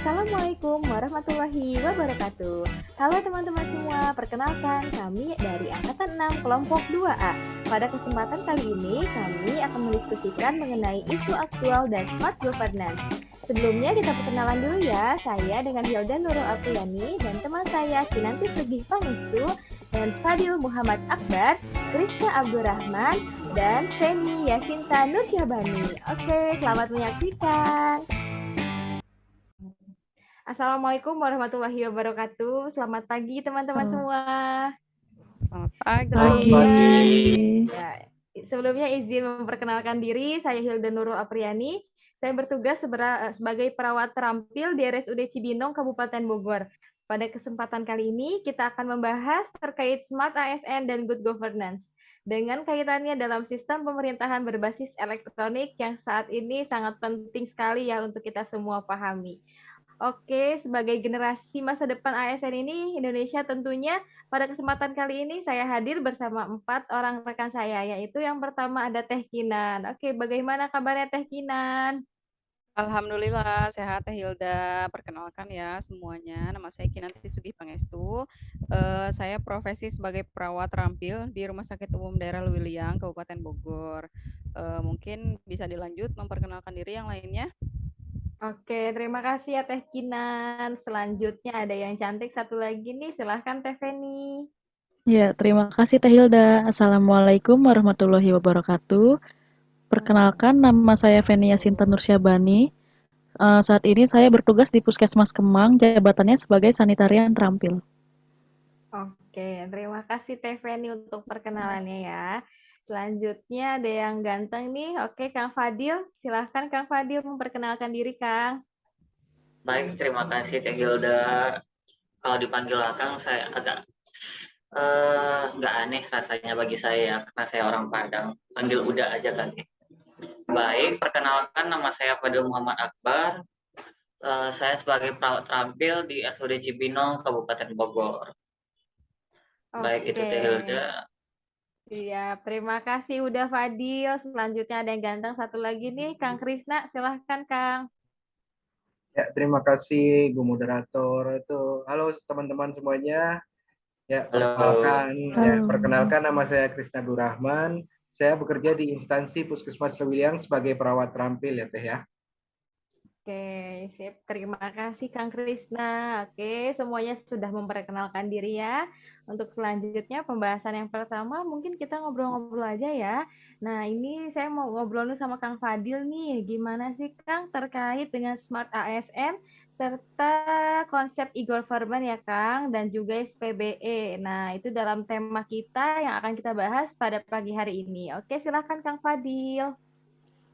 Assalamualaikum warahmatullahi wabarakatuh. Halo teman-teman semua, perkenalkan kami dari Angkatan 6 Kelompok 2A. Pada kesempatan kali ini, kami akan mendiskusikan mengenai isu aktual dan smart governance. Sebelumnya kita perkenalan dulu ya, saya dengan Hilda Nurul Apriyani dan teman saya Kinanti Sugih Pangestu dan Fadil Muhammad Akbar, Krista Abdurrahman, dan Feni Yasinta Nursyahbani. Oke, selamat menyaksikan. Assalamualaikum warahmatullahi wabarakatuh. Selamat pagi teman-teman semua. Selamat pagi. Ya, sebelumnya izin memperkenalkan diri, saya Hilda Nurul Apriyani. Saya bertugas sebagai perawat terampil di RSUD Cibinong, Kabupaten Bogor. Pada kesempatan kali ini, kita akan membahas terkait Smart ASN dan Good Governance, dengan kaitannya dalam sistem pemerintahan berbasis elektronik yang saat ini sangat penting sekali ya untuk kita semua pahami. Oke, sebagai generasi masa depan ASN ini, Indonesia tentunya pada kesempatan kali ini saya hadir bersama 4 orang rekan saya, yaitu yang pertama ada Teh Kinan. Oke, bagaimana kabarnya Teh Kinan? Alhamdulillah sehat Teh Hilda. Perkenalkan ya semuanya, nama saya Kinanti Sugih Pangestu. Saya profesi sebagai perawat terampil di Rumah Sakit Umum Daerah Luwiliang, Kabupaten Bogor. Mungkin bisa dilanjut memperkenalkan diri yang lainnya. Oke, terima kasih ya Teh Kinan. Selanjutnya ada yang cantik satu lagi nih, silahkan Teh Feni. Ya, terima kasih Teh Hilda. Assalamualaikum warahmatullahi wabarakatuh. Perkenalkan, nama saya Feni Yasinta Nursyahbani. Saat ini saya bertugas di Puskesmas Kemang, jabatannya sebagai sanitarian terampil. Oke, terima kasih Teh Feni untuk perkenalannya ya. Selanjutnya ada yang ganteng nih. Oke, Kang Fadil. Silahkan Kang Fadil memperkenalkan diri, Kang. Baik, terima kasih Teh Hilda. Kalau dipanggil Akang, saya agak nggak aneh rasanya bagi saya ya, karena saya orang Padang. Panggil Uda aja kali. Baik, perkenalkan nama saya Fadil Muhammad Akbar. Saya sebagai perawat terampil di RSUD Cibinong, Kabupaten Bogor. Baik, itu Teh Hilda. Iya, terima kasih udah Fadil. Selanjutnya ada yang ganteng satu lagi nih, Kang Krisna. Silahkan, Kang. Ya, terima kasih Bu Moderator. Halo teman-teman semuanya. Ya, perkenalkan nama saya Krisna Abdurrahman. Saya bekerja di instansi Puskesmas Luwiliang sebagai perawat terampil ya Teh ya. Oke, sip. Terima kasih Kang Krisna. Oke, semuanya sudah memperkenalkan diri ya. Untuk selanjutnya pembahasan yang pertama mungkin kita ngobrol-ngobrol aja ya. Nah, ini saya mau ngobrol nih sama Kang Fadil nih. Gimana sih Kang terkait dengan Smart ASN serta konsep e-government ya Kang dan juga SPBE. Nah, itu dalam tema kita yang akan kita bahas pada pagi hari ini. Oke, silakan Kang Fadil.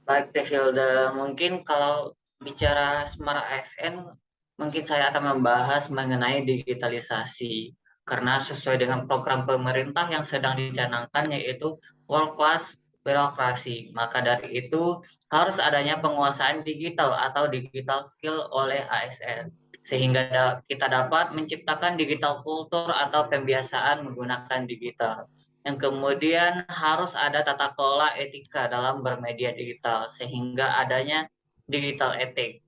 Baik Teh Hilda, mungkin kalau bicara Smart ASN, mungkin saya akan membahas mengenai digitalisasi. Karena sesuai dengan program pemerintah yang sedang dicanangkan yaitu World Class Birokrasi. Maka dari itu harus adanya penguasaan digital atau digital skill oleh ASN. Sehingga kita dapat menciptakan digital kultur atau pembiasaan menggunakan digital. Yang kemudian harus ada tata kelola etika dalam bermedia digital sehingga adanya digital etik.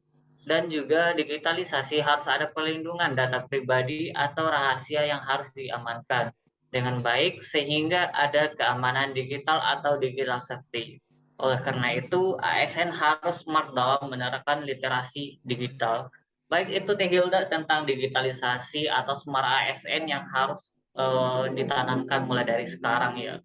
Dan juga digitalisasi harus ada perlindungan data pribadi atau rahasia yang harus diamankan dengan baik sehingga ada keamanan digital atau digital safety. Oleh karena itu, ASN harus smart dalam menerapkan literasi digital. Baik itu Teh Hilda tentang digitalisasi atau smart ASN yang harus ditanamkan mulai dari sekarang ya.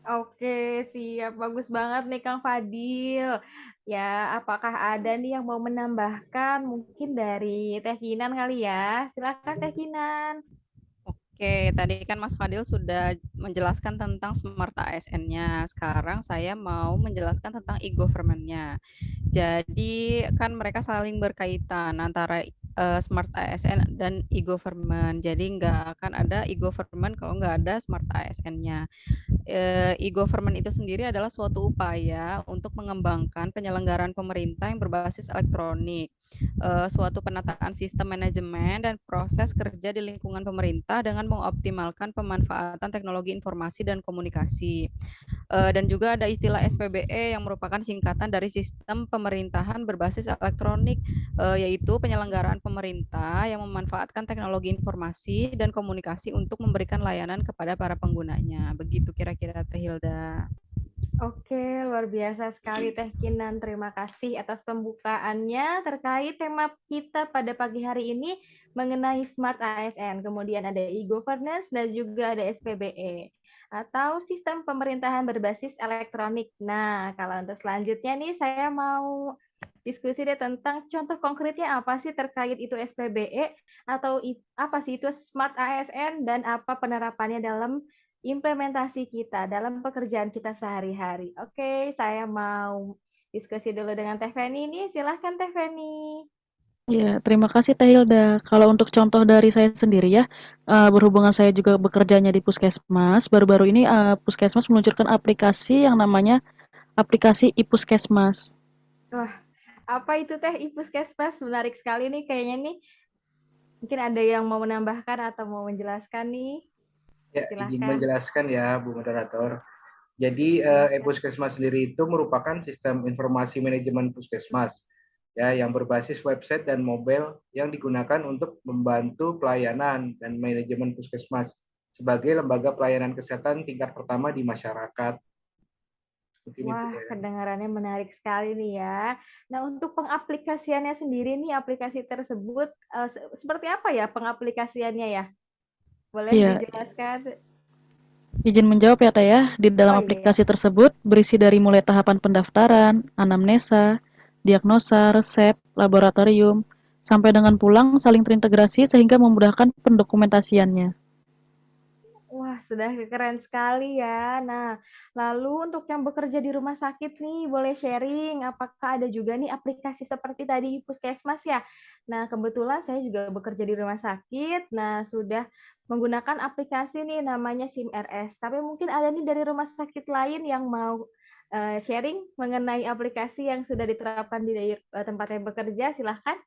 Oke, siap. Bagus banget nih Kang Fadil. Ya, apakah ada nih yang mau menambahkan mungkin dari Teh Kinan kali ya? Silakan Teh Kinan. Oke, tadi kan Mas Fadil sudah menjelaskan tentang Smart ASN-nya. Sekarang saya mau menjelaskan tentang e-government-nya. Jadi kan mereka saling berkaitan antara Smart ASN dan e-government. Jadi nggak akan ada e-government kalau nggak ada Smart ASN-nya. E-government itu sendiri adalah suatu upaya untuk mengembangkan penyelenggaraan pemerintah yang berbasis elektronik, suatu penataan sistem manajemen dan proses kerja di lingkungan pemerintah dengan mengoptimalkan pemanfaatan teknologi informasi dan komunikasi. Dan juga ada istilah SPBE yang merupakan singkatan dari sistem pemerintahan berbasis elektronik, yaitu penyelenggaraan pemerintah yang memanfaatkan teknologi informasi dan komunikasi untuk memberikan layanan kepada para penggunanya. Begitu kira-kira Teh Hilda. Oke, luar biasa sekali Teh Kinan. Terima kasih atas pembukaannya terkait tema kita pada pagi hari ini mengenai Smart ASN. Kemudian ada e-governance dan juga ada SPBE atau sistem pemerintahan berbasis elektronik. Nah, kalau untuk selanjutnya nih saya mau diskusi deh tentang contoh konkretnya apa sih terkait itu SPBE atau apa sih itu Smart ASN dan apa penerapannya dalam implementasi kita dalam pekerjaan kita sehari-hari. Oke, saya mau diskusi dulu dengan Teh Feni ini. Silahkan Teh Feni. Ya, terima kasih Teh Hilda. Kalau untuk contoh dari saya sendiri ya, berhubungan saya juga bekerjanya di Puskesmas, baru-baru ini Puskesmas meluncurkan aplikasi yang namanya aplikasi iPuskesmas. Wah, apa itu Teh iPuskesmas? Menarik sekali nih kayaknya nih. Mungkin ada yang mau menambahkan atau mau menjelaskan nih? Ya, izin Silahkan. menjelaskan ya, Bu Moderator. Jadi e-Puskesmas sendiri itu merupakan sistem informasi manajemen puskesmas ya yang berbasis website dan mobile yang digunakan untuk membantu pelayanan dan manajemen puskesmas sebagai lembaga pelayanan kesehatan tingkat pertama di masyarakat. Mungkin itu Wah, ya. kedengarannya menarik sekali nih ya. Nah, untuk pengaplikasiannya sendiri nih, aplikasi tersebut seperti apa ya pengaplikasiannya ya? Boleh Ya, dijelaskan? izin menjawab ya Teh ya. Di dalam Oh iya ya. aplikasi tersebut berisi dari mulai tahapan pendaftaran, anamnesa, diagnosa, resep, laboratorium, sampai dengan pulang saling terintegrasi sehingga memudahkan pendokumentasiannya. Wah, sudah keren sekali ya. Nah, lalu untuk yang bekerja di rumah sakit nih, boleh sharing apakah ada juga nih aplikasi seperti tadi Puskesmas ya? Nah, kebetulan saya juga bekerja di rumah sakit. Nah, sudah menggunakan aplikasi nih namanya SIMRS. Tapi mungkin ada nih dari rumah sakit lain yang mau sharing mengenai aplikasi yang sudah diterapkan di tempatnya bekerja, silahkan.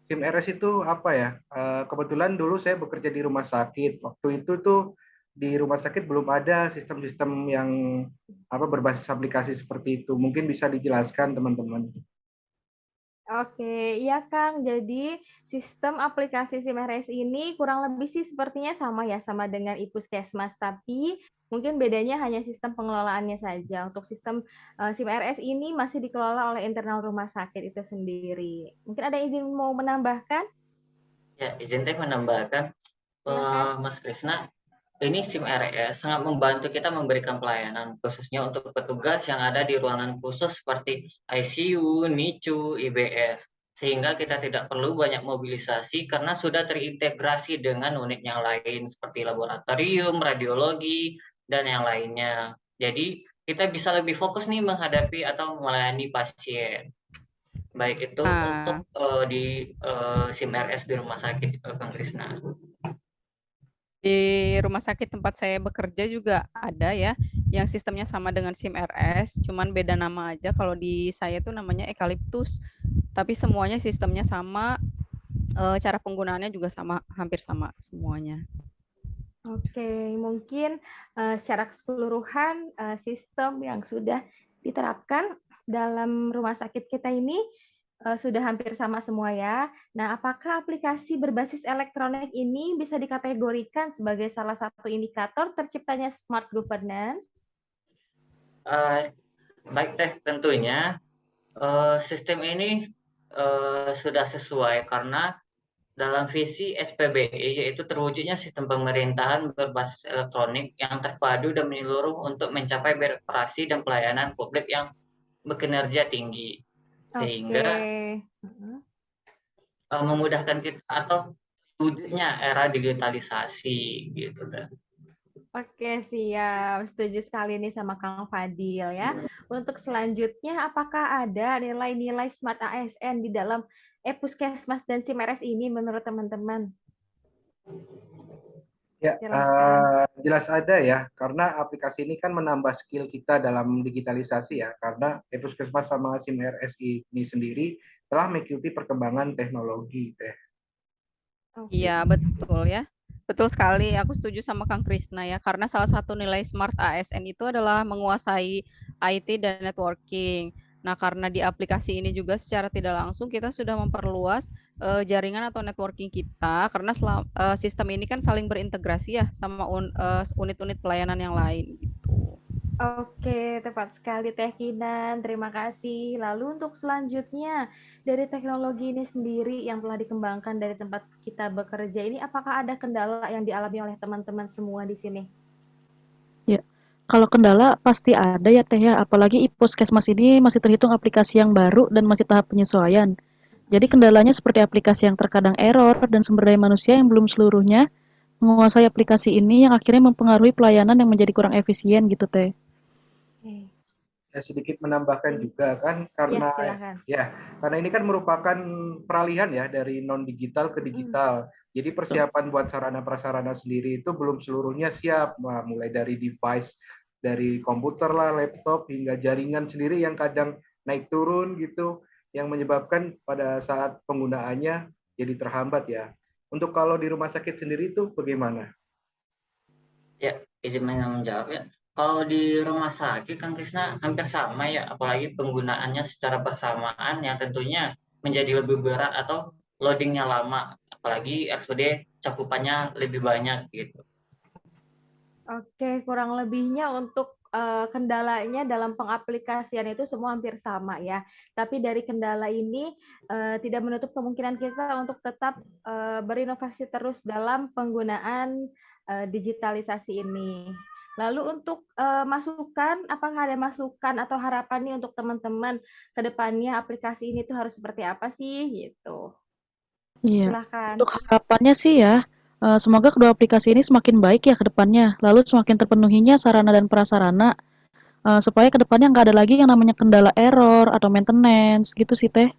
SIM-RS itu apa ya? Kebetulan dulu saya bekerja di rumah sakit. Waktu itu tuh di rumah sakit belum ada sistem-sistem yang berbasis aplikasi seperti itu. Mungkin bisa dijelaskan teman-teman. Oke, iya Kang. Jadi sistem aplikasi SIMRS ini kurang lebih sih sepertinya sama ya, sama dengan iPuskesmas, tapi mungkin bedanya hanya sistem pengelolaannya saja. Untuk sistem SIMRS ini masih dikelola oleh internal rumah sakit itu sendiri. Mungkin ada izin mau menambahkan? Ya, izin teh menambahkan, Silakan. Mas Krisna, ini SIM-RS sangat membantu kita memberikan pelayanan, khususnya untuk petugas yang ada di ruangan khusus seperti ICU, NICU, IBS. Sehingga kita tidak perlu banyak mobilisasi karena sudah terintegrasi dengan unit yang lain seperti laboratorium, radiologi, dan yang lainnya. Jadi kita bisa lebih fokus nih menghadapi atau melayani pasien. Baik itu untuk di SIM-RS di rumah sakit, Kang Krisna. Di rumah sakit tempat saya bekerja juga ada ya, yang sistemnya sama dengan SIM-RS, cuman beda nama aja. Kalau di saya tuh namanya Eucalyptus, tapi semuanya sistemnya sama, cara penggunaannya juga sama, hampir sama semuanya. Oke, mungkin secara keseluruhan sistem yang sudah diterapkan dalam rumah sakit kita ini sudah hampir sama semua ya. Nah, apakah aplikasi berbasis elektronik ini bisa dikategorikan sebagai salah satu indikator terciptanya smart governance? Baik teh, tentunya sistem ini sudah sesuai karena dalam visi SPBE yaitu terwujudnya sistem pemerintahan berbasis elektronik yang terpadu dan menyeluruh untuk mencapai birokrasi dan pelayanan publik yang berkinerja tinggi, Oke. sehingga memudahkan kita atau wujudnya era digitalisasi gitu. Oke, siap. Setuju sekali nih sama Kang Fadil ya. Untuk selanjutnya, apakah ada nilai-nilai Smart ASN di dalam Puskesmas dan SIMRS ini menurut teman-teman? Ya, Silahkan. jelas ada ya, karena aplikasi ini kan menambah skill kita dalam digitalisasi ya, karena Puskesmas sama SIMRS ini sendiri telah mengikuti perkembangan teknologi. Oke. Iya, betul ya. Betul sekali, aku setuju sama Kang Krisna ya, karena salah satu nilai Smart ASN itu adalah menguasai IT dan networking. Nah, karena di aplikasi ini juga secara tidak langsung kita sudah memperluas jaringan atau networking kita, karena sistem ini kan saling berintegrasi ya sama unit-unit pelayanan yang lain gitu. Oke, tepat sekali Teh Kinan. Terima kasih. Lalu untuk selanjutnya, dari teknologi ini sendiri yang telah dikembangkan dari tempat kita bekerja ini, apakah ada kendala yang dialami oleh teman-teman semua di sini? Ya, kalau kendala pasti ada ya Teh ya, apalagi Puskesmas ini masih terhitung aplikasi yang baru dan masih tahap penyesuaian. Jadi kendalanya seperti aplikasi yang terkadang error dan sumber daya manusia yang belum seluruhnya menguasai aplikasi ini yang akhirnya mempengaruhi pelayanan yang menjadi kurang efisien gitu Teh. Oke. Ya, sedikit menambahkan juga kan, Ya, karena silakan. karena ini kan merupakan peralihan ya dari non digital ke digital. Jadi persiapan buat sarana prasarana sendiri itu belum seluruhnya siap. Nah, mulai dari device, dari komputer lah, laptop hingga jaringan sendiri yang kadang naik turun gitu, yang menyebabkan pada saat penggunaannya jadi terhambat ya. Untuk kalau di rumah sakit sendiri itu bagaimana? Ya, izin menjawab ya. Kalau di rumah sakit kan Krisna hampir sama ya, apalagi penggunaannya secara bersamaan yang tentunya menjadi lebih berat atau loadingnya lama, apalagi RSUD cakupannya lebih banyak gitu. Oke, kurang lebihnya untuk kendalanya dalam pengaplikasian itu semua hampir sama ya. Tapi dari kendala ini tidak menutup kemungkinan kita untuk tetap berinovasi terus dalam penggunaan digitalisasi ini. Lalu untuk masukan, apakah ada masukan atau harapan nih untuk teman-teman ke depannya aplikasi ini tuh harus seperti apa sih gitu? Iya, Silahkan. untuk harapannya sih ya, semoga kedua aplikasi ini semakin baik ya ke depannya, lalu semakin terpenuhinya sarana dan prasarana, supaya ke depannya nggak ada lagi yang namanya kendala error atau maintenance gitu sih Teh.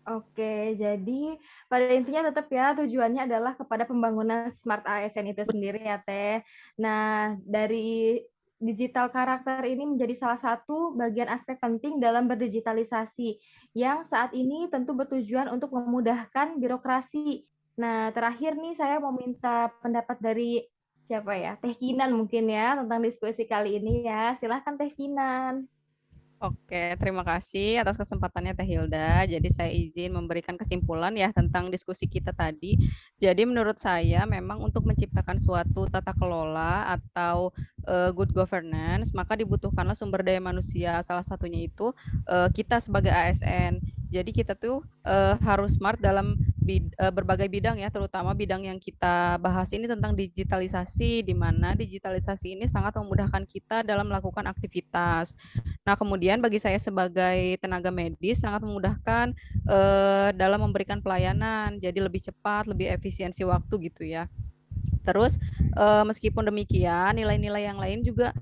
Oke, jadi pada intinya tetap ya tujuannya adalah kepada pembangunan Smart ASN itu sendiri ya Teh. Nah, dari digital karakter ini menjadi salah satu bagian aspek penting dalam berdigitalisasi yang saat ini tentu bertujuan untuk memudahkan birokrasi. Nah, terakhir nih saya mau minta pendapat dari siapa ya? Teh Kinan mungkin ya tentang diskusi kali ini ya. Silahkan Teh Kinan. Oke, terima kasih atas kesempatannya Teh Hilda. Jadi saya izin memberikan kesimpulan ya tentang diskusi kita tadi. Jadi menurut saya memang untuk menciptakan suatu tata kelola atau good governance, maka dibutuhkanlah sumber daya manusia. Salah satunya itu kita sebagai ASN. Jadi kita tuh harus smart dalam berbagai bidang ya, terutama bidang yang kita bahas ini tentang digitalisasi, di mana digitalisasi ini sangat memudahkan kita dalam melakukan aktivitas. Nah, kemudian bagi saya sebagai tenaga medis sangat memudahkan dalam memberikan pelayanan, jadi lebih cepat, lebih efisiensi waktu gitu ya. Terus meskipun demikian, nilai-nilai yang lain juga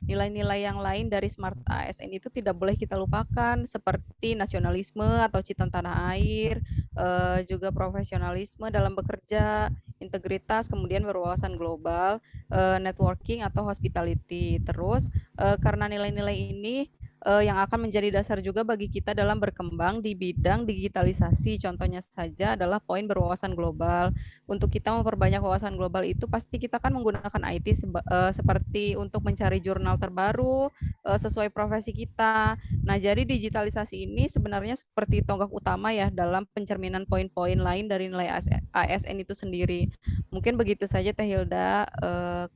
nilai-nilai yang lain dari Smart ASN itu tidak boleh kita lupakan seperti nasionalisme atau cinta tanah air, juga profesionalisme dalam bekerja, integritas, kemudian berwawasan global, networking atau hospitality. Terus karena nilai-nilai ini yang akan menjadi dasar juga bagi kita dalam berkembang di bidang digitalisasi. Contohnya saja adalah poin berwawasan global. Untuk kita memperbanyak wawasan global itu pasti kita kan menggunakan IT seperti untuk mencari jurnal terbaru sesuai profesi kita. Nah, jadi digitalisasi ini sebenarnya seperti tonggak utama ya dalam pencerminan poin-poin lain dari nilai ASN itu sendiri. Mungkin begitu saja Teh Hilda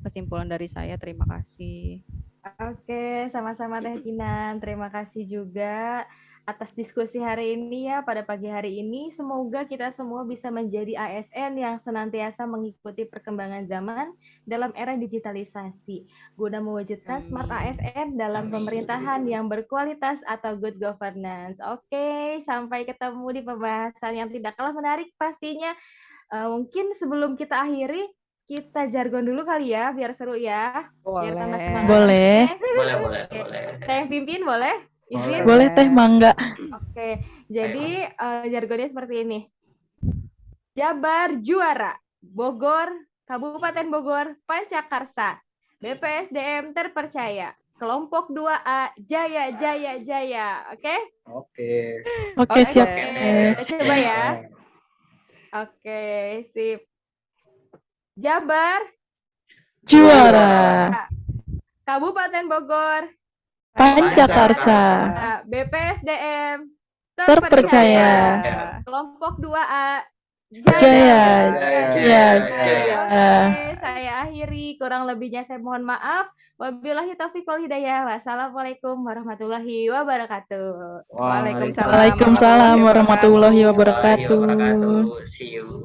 kesimpulan dari saya. Terima kasih. Oke, sama-sama Teh Kinan. Terima kasih juga atas diskusi hari ini ya pada pagi hari ini. Semoga kita semua bisa menjadi ASN yang senantiasa mengikuti perkembangan zaman dalam era digitalisasi, guna mewujudkan Smart Amin. ASN dalam pemerintahan yang berkualitas atau good governance. Oke, sampai ketemu di pembahasan yang tidak kalah menarik pastinya. Mungkin sebelum kita akhiri, kita jargon dulu kali ya, biar seru ya. Biar tambah Boleh. semangat. Boleh. Boleh. Saya yang pimpin boleh? Izin? Boleh Teh, mangga. Oke, jadi jargonnya seperti ini. Jabar juara, Bogor, Kabupaten Bogor, Pancakarsa, BPSDM terpercaya, kelompok 2A, jaya, jaya, jaya. Oke? Oke, siap. Kita coba ya. Oke, sip. Jabar Juara. Kabupaten Bogor, Pancakarsa. BPSDM Terpercaya. kelompok 2A, Jaya. Jaya. Oke, saya akhiri. Kurang lebihnya saya mohon maaf. Wabillahi taufiq wal hidayah. Wassalamualaikum warahmatullahi wabarakatuh. Waalaikumsalam Waalaikumsalam warahmatullahi wabarakatuh. See you.